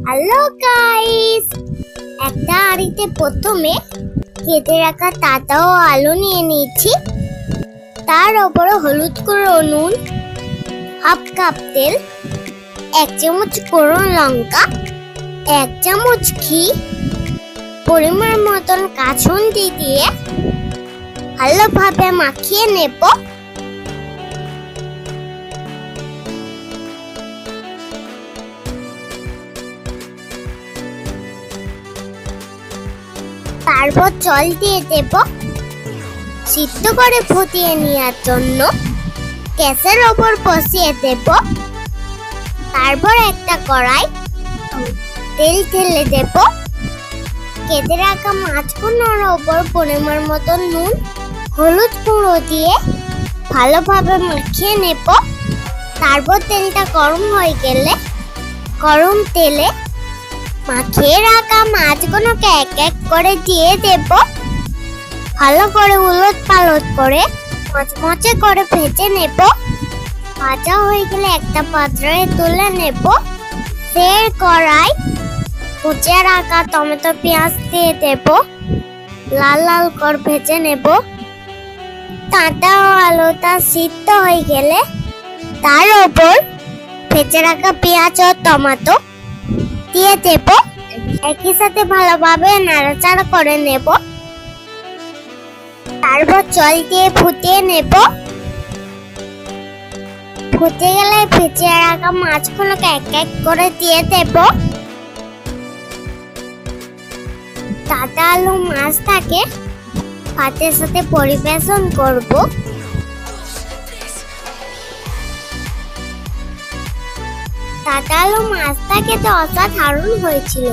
Hello guys, একটা হাঁড়িতে প্রথমে কেটে রাখা তাতা ও আলু নিয়ে নিয়েছি। তার উপরে হলুদ গুঁড়ো, নুন, হাফ কাপ তেল, 1 চামচ গুঁড়ো লঙ্কা, 1 চামচ ঘি, পরিমাণ মতন কাসুন্দি দিয়ে ভালোভাবে মাখিয়ে নেব। তারপর জল দিয়ে দেব সিদ্ধ করে ফুটিয়ে নেওয়ার জন্য। গ্যাসের ওপর বসিয়ে দেব। তারপর একটা কড়াই তেল ঢেলে দেব। কেটে রাখা মাছগুলোর ওপর পরিমাণ মতো নুন, হলুদ গুঁড়ো দিয়ে ভালোভাবে মাখিয়ে নেব। তারপর তেলটা গরম হয়ে গেলে গরম তেলে মাখিয়ে রাখা মাছগুলোকে এক এক করে দিয়ে দেব। ভালো করে উলট পালট করে মচমচে করে ভেজে নেব। ভাজা হয়ে গেলে একটা পাত্রে তুলে নেব। ফের কড়াই কুচিয়ে রাখা টমেটো পেঁয়াজ দিয়ে দেব। লাল লাল করে ভেজে নেব। কাঁটা ও আলুটা সিদ্ধ হয়ে গেলে তার উপর ভেজে রাখা পেঁয়াজ ও টমেটো দিয়ে দেব। একই সাথে ভালোভাবে নাড়াচাড়া করে নেব। তারপর জল দিয়ে ফুটিয়ে নেব। ফুটে গেলে ভেজে রাখা মাছগুলোকে এক এক করে দিয়ে দেব। কাঁটা আলু মাছটাকে ভাতের সাথে পরিবেশন করব। কাঁটা আলু মাছটা খেতে অসাধারণ হয়েছিল।